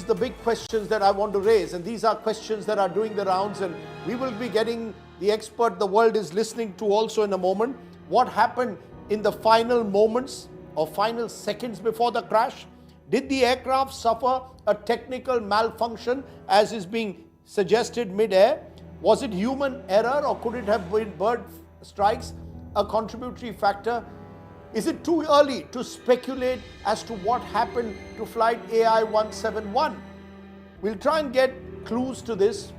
the big questions that I want to raise, and these are questions that are doing the rounds, and we will be getting the expert the world is listening to also in a moment. What happened in the final moments or final seconds before the crash? Did the aircraft suffer a technical malfunction as is being suggested mid-air? Was it human error, or could it have been bird strikes a contributory factor? Is it too early to speculate as to what happened to flight AI 171? We'll try and get clues to this.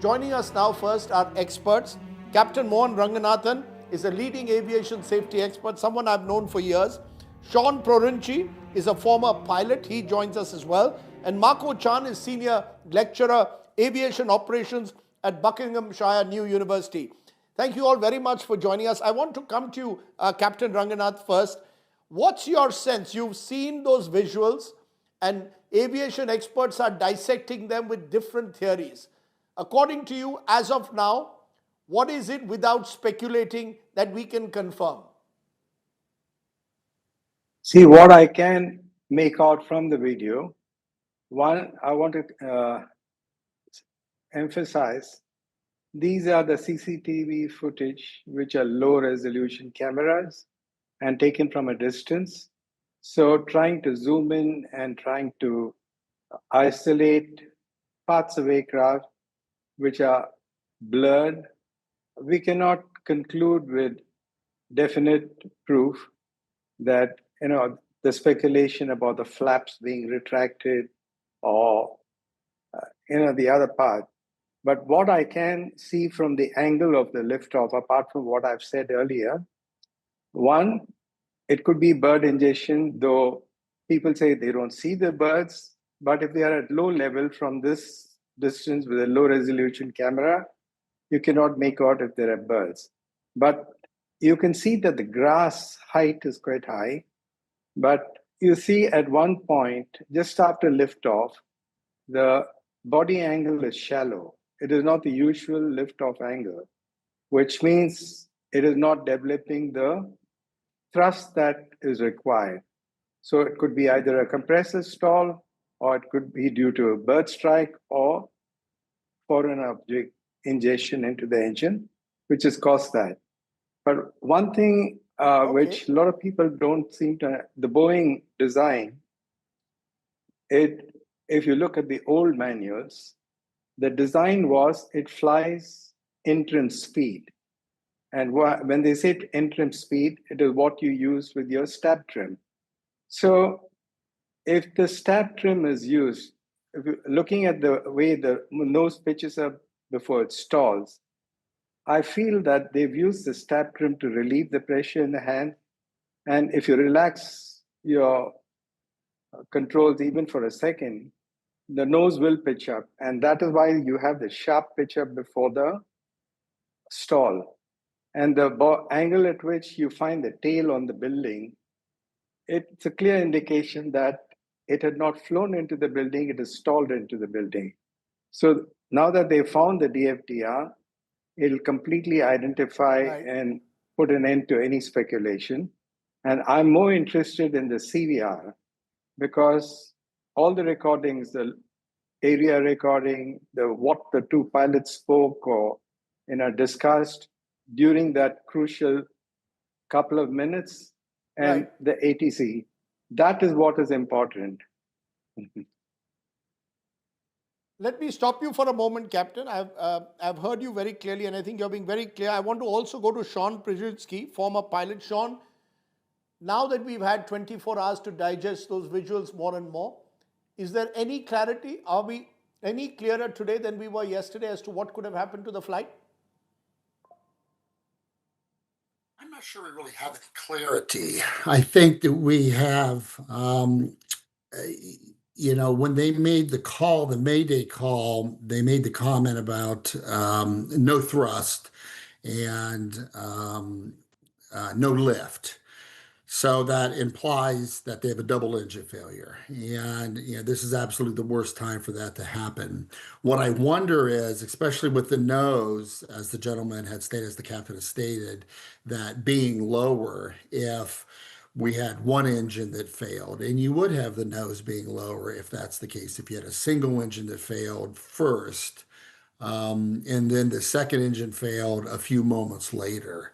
Joining us now first are experts. Captain Mohan Ranganathan is a leading aviation safety expert, someone I've known for years. Sean Prorinci is a former pilot. He joins us as well. And Marco Chan is senior lecturer, aviation operations at Buckinghamshire New University. Thank you all very much for joining us. I want to come to you, Captain Ranganath, first. What's your sense? You've seen those visuals, and aviation experts are dissecting them with different theories. According to you, as of now, what is it, without speculating, that we can confirm? See, what I can make out from the video, one, I want to emphasize, these are the CCTV footage, which are low resolution cameras and taken from a distance. So trying to zoom in and trying to isolate parts of aircraft which are blurred, we cannot conclude with definite proof that, the speculation about the flaps being retracted or, the other part. But what I can see from the angle of the liftoff, apart from what I've said earlier, one, it could be bird ingestion, though people say they don't see the birds. But if they are at low level from this distance with a low resolution camera, you cannot make out if there are birds. But you can see that the grass height is quite high. But you see at one point, just after liftoff, the body angle is shallow. It is not the usual liftoff angle, which means it is not developing the thrust that is required. So it could be either a compressor stall, or it could be due to a bird strike or foreign object ingestion into the engine, which has caused that. But one thing which a lot of people don't seem to, the Boeing design, if you look at the old manuals, the design was it flies interim speed. And when they say interim speed, it is what you use with your stab trim. So if the stab trim is used, looking at the way the nose pitches up before it stalls, I feel that they've used the stab trim to relieve the pressure in the hand. And if you relax your controls even for a second, the nose will pitch up. And that is why you have the sharp pitch up before the stall. And the angle at which you find the tail on the building, it's a clear indication that it had not flown into the building, it has stalled into the building. So now that they found the DFDR, it'll completely identify and put an end to any speculation. And I'm more interested in the CVR because all the recordings, the area recording, what the two pilots spoke or discussed during that crucial couple of minutes, and the ATC, that is what is important. Let me stop you for a moment, Captain. I've heard you very clearly, and I think you're being very clear. I want to also go to Sean Prajitsky, former pilot. Sean, now that we've had 24 hours to digest those visuals more and more, is there any clarity? Are we any clearer today than we were yesterday as to what could have happened to the flight? I'm not sure we really have any clarity. I think that we have, when they made the call, the Mayday call, they made the comment about no thrust and no lift. So that implies that they have a double engine failure. And this is absolutely the worst time for that to happen. What I wonder is, especially with the nose, as the gentleman had stated, as the captain has stated, that being lower, if we had one engine that failed, and you would have the nose being lower if that's the case. If you had a single engine that failed first, and then the second engine failed a few moments later,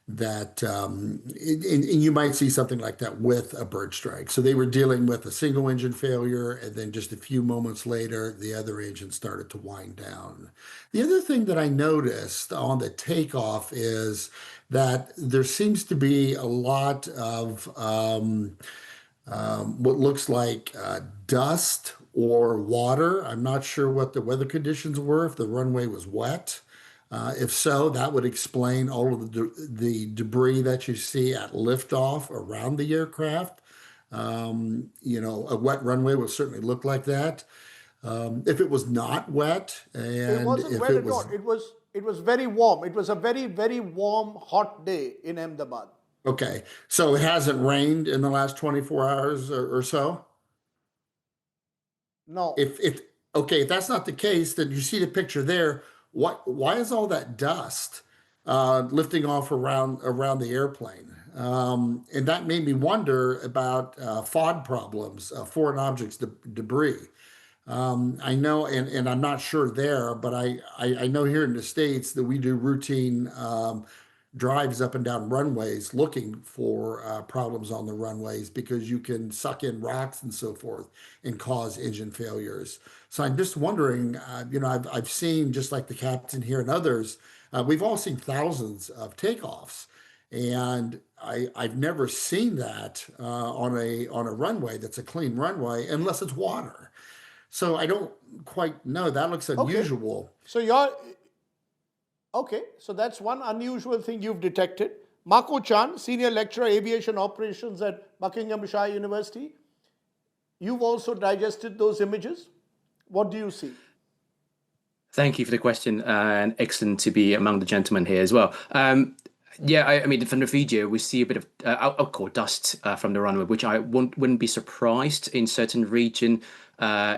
and you might see something like that with a bird strike. So they were dealing with a single engine failure, and then just a few moments later, the other engine started to wind down. The other thing that I noticed on the takeoff is that there seems to be a lot of what looks like dust or water. I'm not sure what the weather conditions were, if the runway was wet. If so, that would explain all of the debris that you see at liftoff around the aircraft. A wet runway would certainly look like that. If it was not wet, It and wasn't if wet it at all. was It was very warm. It was a very, very warm, hot day in Ahmedabad. okay, so it hasn't rained in the last 24 hours or so. No. If okay, if that's not the case, then you see the picture there. Why is all that dust lifting off around the airplane? And that made me wonder about FOD problems, foreign objects debris. I know, and I'm not sure there, but I know here in the States that we do routine drives up and down runways looking for problems on the runways because you can suck in rocks and so forth and cause engine failures. So I'm just wondering, I've seen, just like the captain here and others, we've all seen thousands of takeoffs, and I've never seen that on a runway that's a clean runway unless it's water. So I don't quite know. That looks Okay. unusual. So so that's one unusual thing you've detected. Marco Chan, Senior Lecturer Aviation Operations at Buckinghamshire University. You've also digested those images. What do you see? Thank you for the question, and excellent to be among the gentlemen here as well. Yeah, I mean, from the video, we see a bit of alcohol dust from the runway, which I wouldn't be surprised in certain region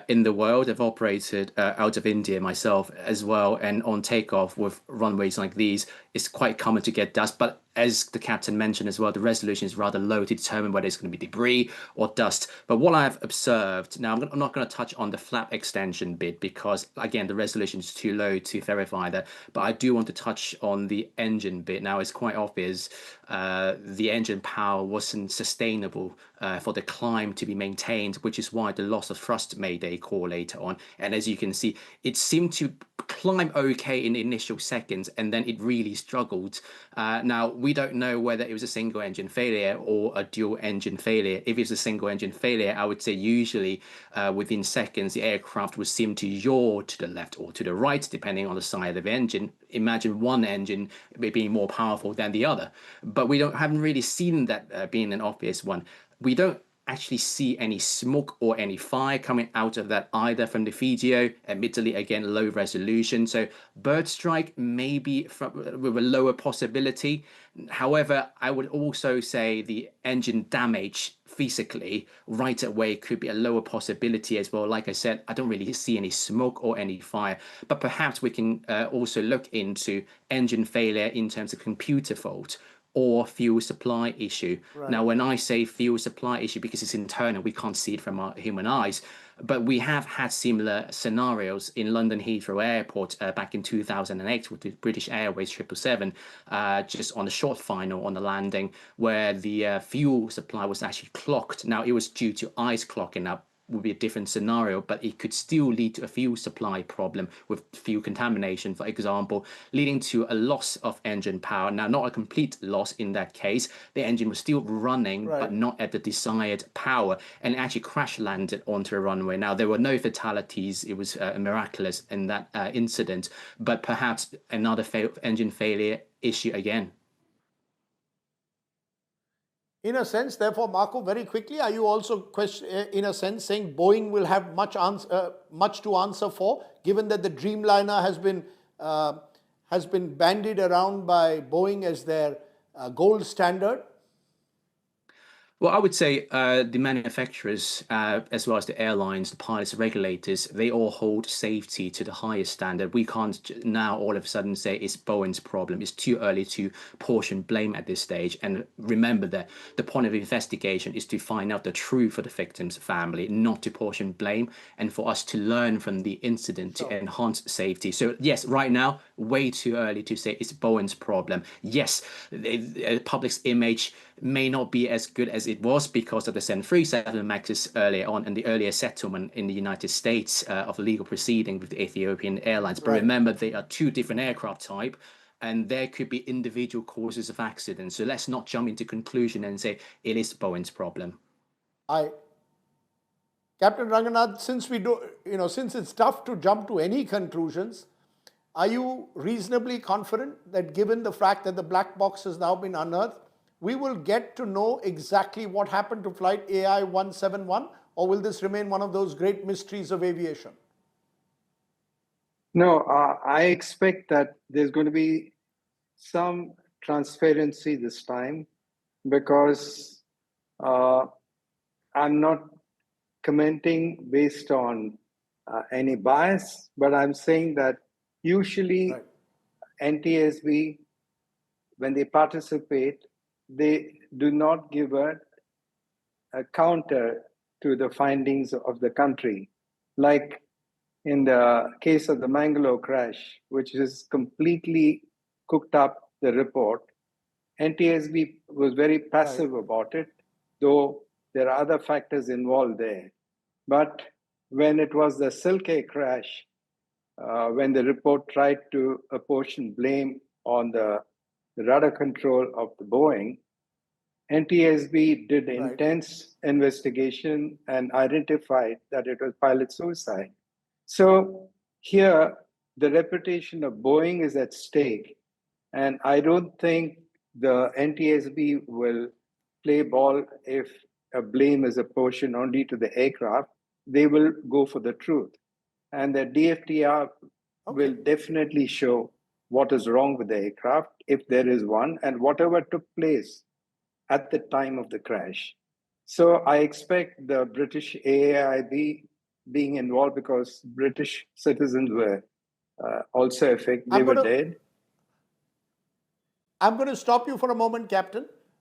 in the world. I've operated out of India myself as well, and on takeoff with runways like these, it's quite common to get dust. But as the captain mentioned as well, the resolution is rather low to determine whether it's going to be debris or dust. But what I've observed, now I'm not going to touch on the flap extension bit because, again, the resolution is too low to verify that. But I do want to touch on the engine bit. Now, it's quite obvious the engine power wasn't sustainable for the climb to be maintained, which is why the loss of thrust made a call later on. And as you can see, it seemed to climb okay in the initial seconds, and then it really struggled. Now, we don't know whether it was a single engine failure or a dual engine failure. If it's a single engine failure, I would say usually within seconds, the aircraft would seem to yaw to the left or to the right, depending on the side of the engine. Imagine one engine being more powerful than the other. But we haven't really seen that being an obvious one. We don't actually see any smoke or any fire coming out of that either from the video. Admittedly, again, low resolution. So bird strike maybe with a lower possibility. However, I would also say the engine damage physically right away could be a lower possibility as well. Like I said, I don't really see any smoke or any fire, but perhaps we can also look into engine failure in terms of computer fault or fuel supply issue. Right. Now, when I say fuel supply issue, because it's internal, we can't see it from our human eyes, but we have had similar scenarios in London Heathrow Airport back in 2008 with the British Airways 777, just on the short final on the landing, where the fuel supply was actually clogged. Now, it was due to ice clogging up, would be a different scenario, but it could still lead to a fuel supply problem with fuel contamination, for example, leading to a loss of engine power. Now, not a complete loss in that case. The engine was still running, Right. but not at the desired power, and it actually crash landed onto a runway. Now, there were no fatalities. It was miraculous in that incident, but perhaps another engine failure issue again. In a sense, therefore, Marco, very quickly, are you also in a sense saying Boeing will have much to answer for, given that the Dreamliner has been bandied around by Boeing as their gold standard? Well, I would say the manufacturers, as well as the airlines, the pilots, the regulators, they all hold safety to the highest standard. We can't now all of a sudden say it's Boeing's problem. It's too early to portion blame at this stage. And remember that the point of investigation is to find out the truth for the victim's family, not to portion blame, and for us to learn from the incident to enhance safety. So yes, right now, way too early to say it's Boeing's problem. Yes, the public's image may not be as good as it was because of the 737 MAXs earlier on and the earlier settlement in the United States of legal proceeding with the Ethiopian Airlines. But remember, they are two different aircraft type, and there could be individual causes of accidents. So let's not jump into conclusion and say it is Boeing's problem. Captain Ranganath, since since it's tough to jump to any conclusions, are you reasonably confident that given the fact that the black box has now been unearthed, we will get to know exactly what happened to flight AI 171, or will this remain one of those great mysteries of aviation? No, I expect that there's going to be some transparency this time, because I'm not commenting based on any bias, but I'm saying that usually NTSB, when they participate, they do not give a counter to the findings of the country. Like in the case of the Mangalore crash, which is completely cooked up the report, NTSB was very passive about it, though there are other factors involved there. But when it was the Silk Air crash, when the report tried to apportion blame on the rudder control of the Boeing, NTSB did intense investigation and identified that it was pilot suicide. So here, the reputation of Boeing is at stake. And I don't think the NTSB will play ball if a blame is apportioned only to the aircraft. They will go for the truth. And the DFTR will definitely show what is wrong with the aircraft, if there is one, and whatever took place at the time of the crash. So I expect the British AAIB being involved, because British citizens were also affected. They were dead. I'm going to stop you for a moment, Captain.